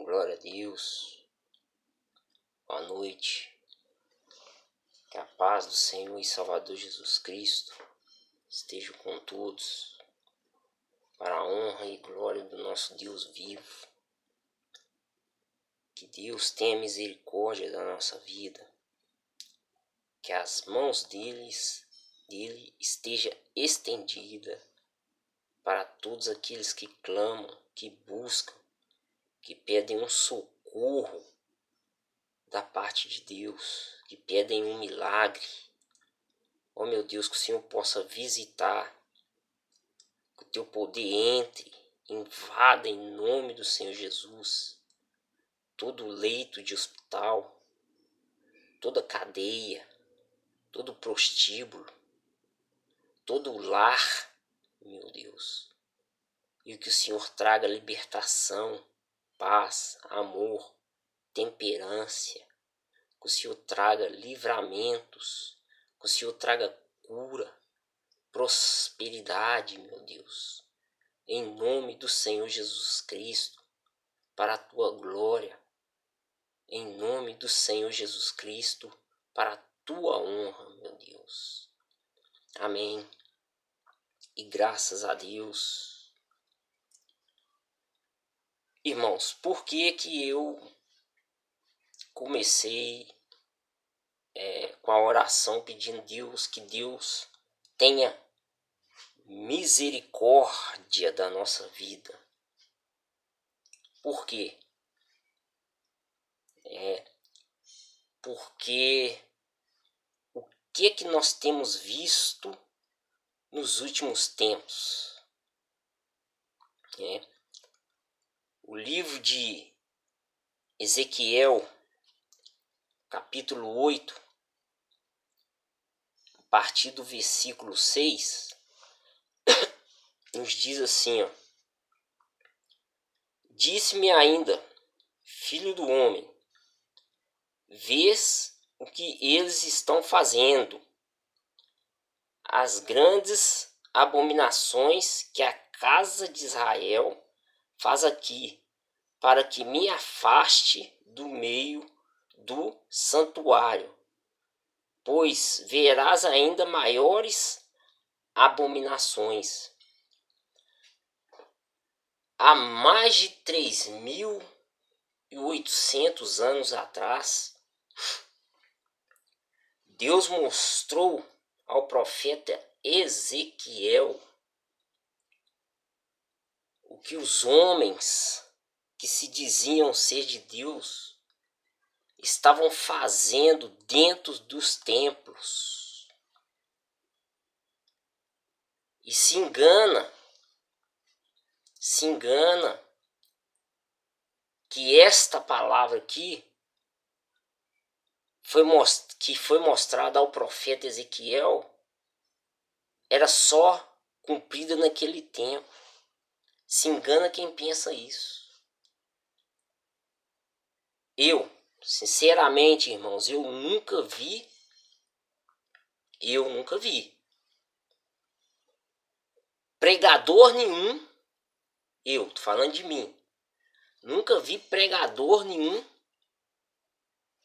Glória a Deus. Boa noite. Que a paz do Senhor e Salvador Jesus Cristo esteja com todos, para a honra e glória do nosso Deus vivo. Que Deus tenha misericórdia da nossa vida. Que as mãos dele esteja estendida para todos aqueles que clamam, que buscam, que pedem um socorro da parte de Deus, que pedem um milagre. Ó meu Deus, que o Senhor possa visitar, que o teu poder entre, invada em nome do Senhor Jesus todo leito de hospital, toda cadeia, todo prostíbulo, todo lar, meu Deus. E que o Senhor traga libertação, paz, amor, temperância. Que o Senhor traga livramentos. Que o Senhor traga cura, prosperidade, meu Deus. Em nome do Senhor Jesus Cristo, para a tua glória. Em nome do Senhor Jesus Cristo, para a tua honra, meu Deus. Amém. E graças a Deus. Irmãos, por que eu comecei com a oração pedindo Deus que Deus tenha misericórdia da nossa vida? Por quê? Porque o que nós temos visto nos últimos tempos? O livro de Ezequiel, capítulo 8, a partir do versículo 6, nos diz assim, ó: Disse-me ainda, filho do homem, vês o que eles estão fazendo, as grandes abominações que a casa de Israel faz aqui, para que me afaste do meio do santuário, pois verás ainda maiores abominações. Há mais de 3.800 anos atrás, Deus mostrou ao profeta Ezequiel o que os homens que se diziam ser de Deus estavam fazendo dentro dos templos. E se engana que esta palavra aqui que foi mostrada ao profeta Ezequiel era só cumprida naquele tempo. Se engana quem pensa isso. Sinceramente, irmãos, eu nunca vi pregador nenhum, tô falando de mim, nunca vi pregador nenhum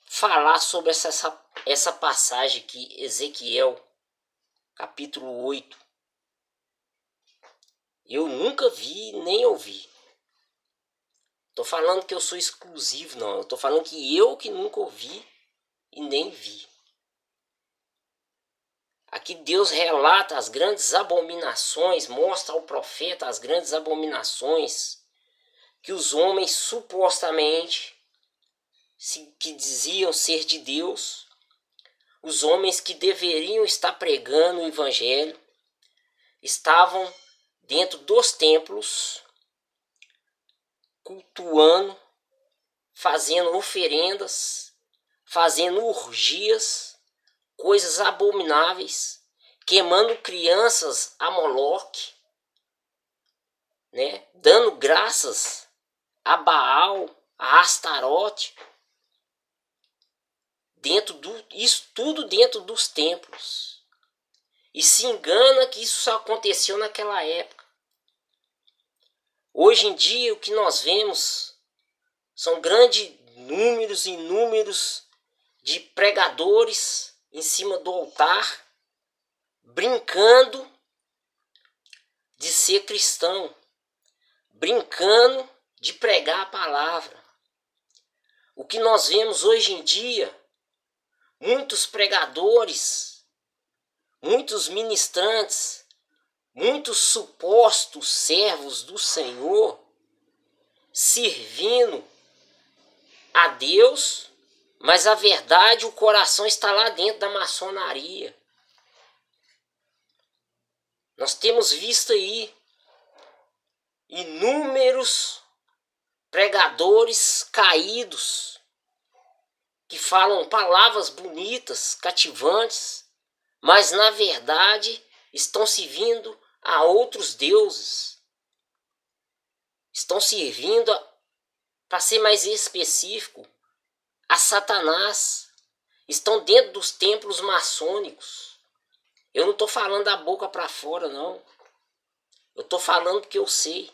falar sobre essa passagem aqui, Ezequiel, capítulo 8. Eu nunca vi nem ouvi. Tô falando que eu sou exclusivo, não. Eu tô falando que eu que nunca ouvi e nem vi. Aqui Deus relata as grandes abominações, mostra ao profeta as grandes abominações que os homens supostamente que diziam ser de Deus, os homens que deveriam estar pregando o evangelho, estavam dentro dos templos, cultuando, fazendo oferendas, fazendo orgias, coisas abomináveis, queimando crianças a Moloque, dando graças a Baal, a Astarote, isso tudo dentro dos templos. E se engana que isso só aconteceu naquela época. Hoje em dia, o que nós vemos São grandes números e números de pregadores em cima do altar, brincando de ser cristão, brincando de pregar a palavra. O que nós vemos hoje em dia, muitos pregadores, muitos ministrantes, muitos supostos servos do Senhor, servindo a Deus, mas a verdade, o coração está lá dentro da maçonaria. Nós temos visto aí inúmeros pregadores caídos que falam palavras bonitas, cativantes, mas na verdade estão servindo a outros deuses. Estão servindo, para ser mais específico, a Satanás. Estão dentro dos templos maçônicos. Eu não estou falando da boca para fora, não. Eu estou falando porque eu sei.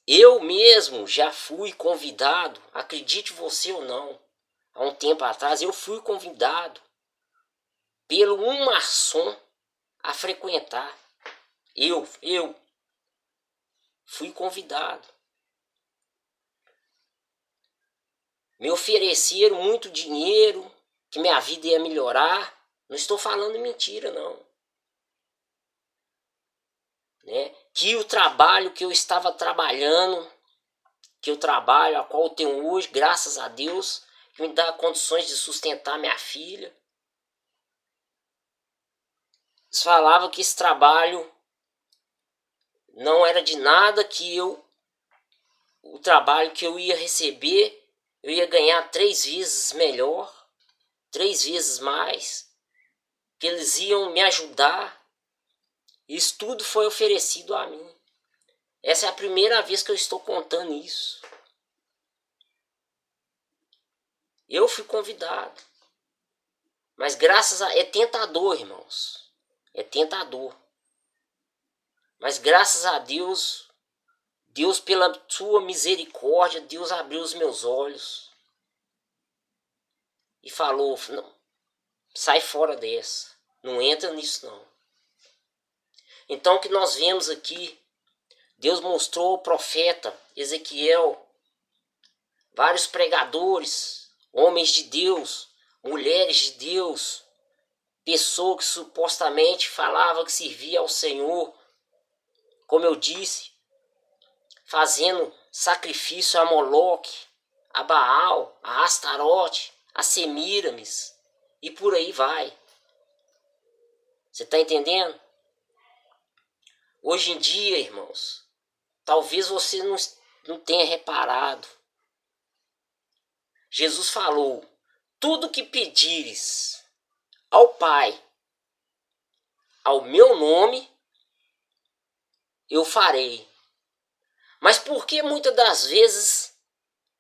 Eu mesmo já fui convidado, acredite você ou não, há um tempo atrás eu fui convidado pelo um maçom a frequentar. Eu fui convidado. Me ofereceram muito dinheiro, que minha vida ia melhorar. Não estou falando mentira, não. Né? Que o trabalho que eu estava trabalhando, que eu trabalho, a qual eu tenho hoje, graças a Deus, que me dá condições de sustentar minha filha. Eles falavam que esse trabalho não era de nada, que o trabalho que eu ia receber, eu ia ganhar 3 vezes melhor, 3 vezes mais, que eles iam me ajudar. Isso tudo foi oferecido a mim. Essa é a primeira vez que eu estou contando isso. Eu fui convidado. Mas graças a... É tentador, irmãos. É tentador. Mas graças a Deus, Deus pela sua misericórdia, Deus abriu os meus olhos. E falou, não, sai fora dessa. Não entra nisso não. Então o que nós vemos aqui, Deus mostrou ao profeta Ezequiel, vários pregadores, homens de Deus, mulheres de Deus, pessoa que supostamente falava que servia ao Senhor, como eu disse, fazendo sacrifício a Moloque, a Baal, a Astarote, a Semíramis, e por aí vai. Você está entendendo? Hoje em dia, irmãos, talvez você não tenha reparado. Jesus falou, tudo que pedires ao Pai, ao meu nome, eu farei. Mas por que muitas das vezes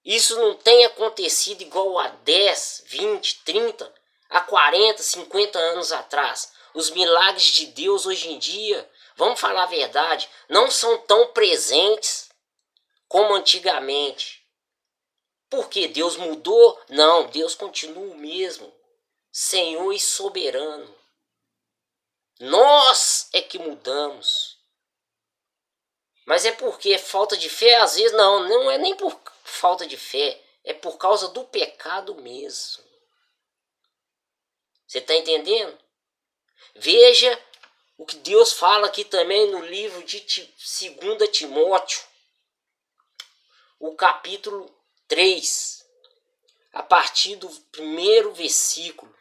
isso não tem acontecido igual a 10, 20, 30, a 40, 50 anos atrás? Os milagres de Deus hoje em dia, vamos falar a verdade, não são tão presentes como antigamente. Por que Deus mudou? Não, Deus continua o mesmo, Senhor e soberano. Nós é que mudamos. Mas é porque é falta de fé? Às vezes não é nem por falta de fé, é por causa do pecado mesmo. Você está entendendo? Veja o que Deus fala aqui também no livro de 2 Timóteo, o capítulo 3, a partir do 1º versículo.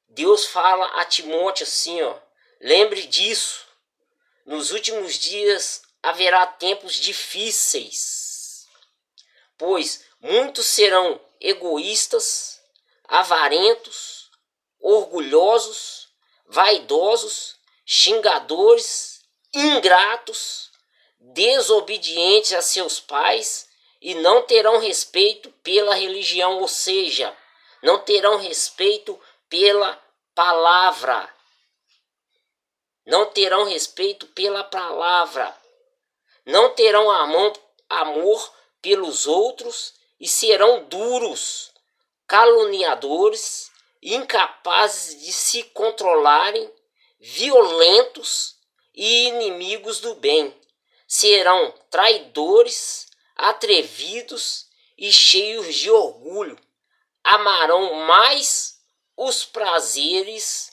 Deus fala a Timóteo assim, ó, lembre disso, nos últimos dias haverá tempos difíceis, pois muitos serão egoístas, avarentos, orgulhosos, vaidosos, xingadores, ingratos, desobedientes a seus pais e não terão respeito pela religião, ou seja, não terão respeito pela palavra. Não terão respeito pela palavra. Não terão amor pelos outros e serão duros, caluniadores, incapazes de se controlarem, violentos e inimigos do bem. Serão traidores, atrevidos e cheios de orgulho. Amarão mais os prazeres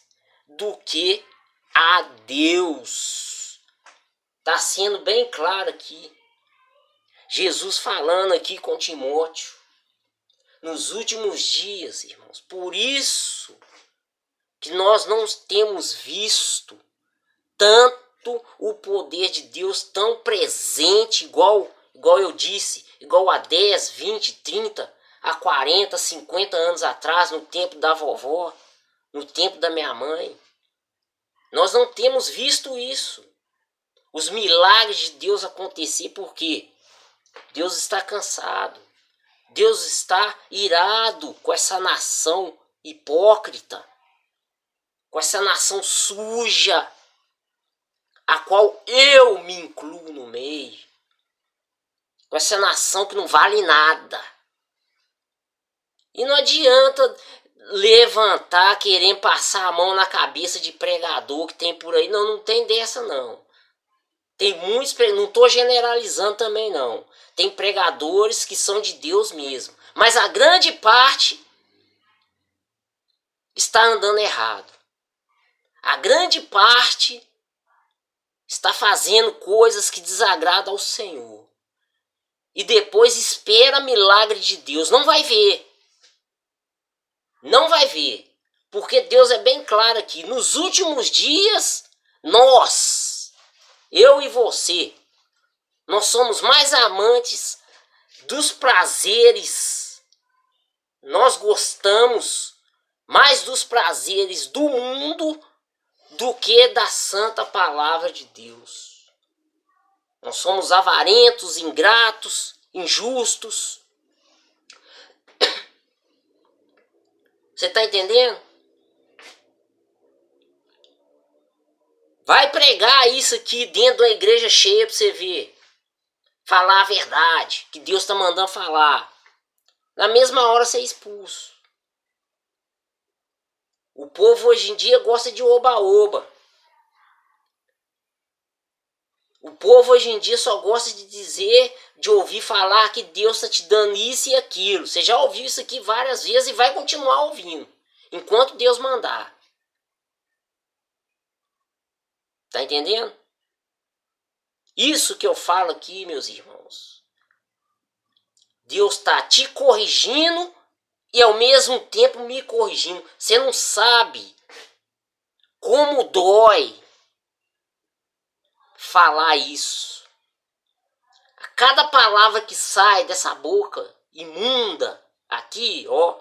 do que a Deus. Está sendo bem claro aqui. Jesus falando aqui com Timóteo. Nos últimos dias, irmãos. Por isso que nós não temos visto tanto o poder de Deus tão presente, igual eu disse, igual a 10, 20, 30, a 40, 50 anos atrás, no tempo da vovó, no tempo da minha mãe. Nós não temos visto isso. Os milagres de Deus acontecer, por quê? Deus está cansado. Deus está irado com essa nação hipócrita, com essa nação suja, a qual eu me incluo no meio, com essa nação que não vale nada. E não adianta levantar, querendo passar a mão na cabeça de pregador que tem por aí. Não, não tem dessa não. Tem muitos, não estou generalizando também não. Tem pregadores que são de Deus mesmo. Mas a grande parte está andando errado. A grande parte está fazendo coisas que desagradam ao Senhor. E depois espera milagre de Deus. Não vai ver. Não vai ver. Porque Deus é bem claro aqui. Nos últimos dias, nós, eu e você, nós somos mais amantes dos prazeres. Nós gostamos mais dos prazeres do mundo do que da santa palavra de Deus. Nós somos avarentos, ingratos, injustos. Você está entendendo? Vai pregar isso aqui dentro da igreja cheia para você ver. Falar a verdade, que Deus está mandando falar. Na mesma hora você é expulso. O povo hoje em dia gosta de oba-oba. O povo hoje em dia só gosta de dizer, de ouvir falar que Deus está te dando isso e aquilo. Você já ouviu isso aqui várias vezes e vai continuar ouvindo. Enquanto Deus mandar. Tá entendendo? Isso que eu falo aqui, meus irmãos. Deus está te corrigindo e ao mesmo tempo me corrigindo. Você não sabe como dói falar isso. A cada palavra que sai dessa boca imunda aqui, ó,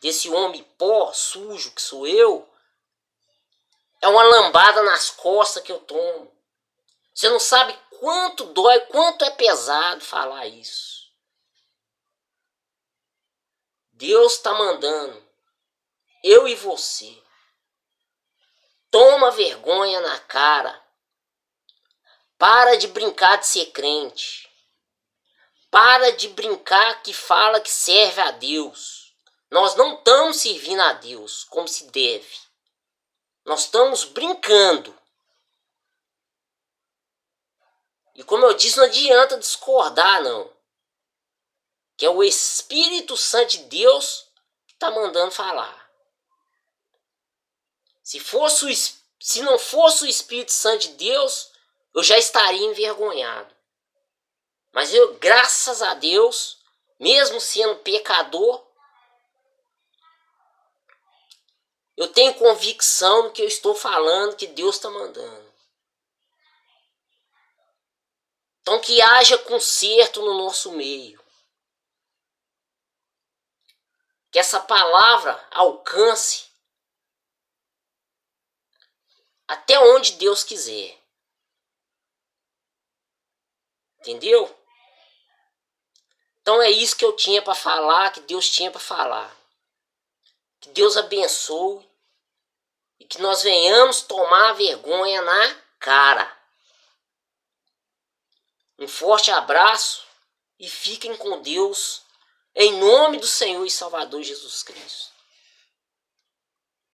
desse homem pó sujo que sou eu, é uma lambada nas costas que eu tomo. Você não sabe quanto dói, quanto é pesado falar isso. Deus está mandando eu e você. Toma vergonha na cara. Para de brincar de ser crente. Para de brincar que fala que serve a Deus. Nós não estamos servindo a Deus como se deve. Nós estamos brincando. E como eu disse, não adianta discordar, não. Que é o Espírito Santo de Deus que está mandando falar. Se não fosse o Espírito Santo de Deus, eu já estaria envergonhado. Mas eu, graças a Deus, mesmo sendo pecador, eu tenho convicção no que eu estou falando, que Deus está mandando. Então que haja conserto no nosso meio. Que essa palavra alcance até onde Deus quiser. Entendeu? Então é isso que eu tinha para falar, que Deus tinha para falar. Que Deus abençoe e que nós venhamos tomar vergonha na cara. Um forte abraço e fiquem com Deus, em nome do Senhor e Salvador Jesus Cristo.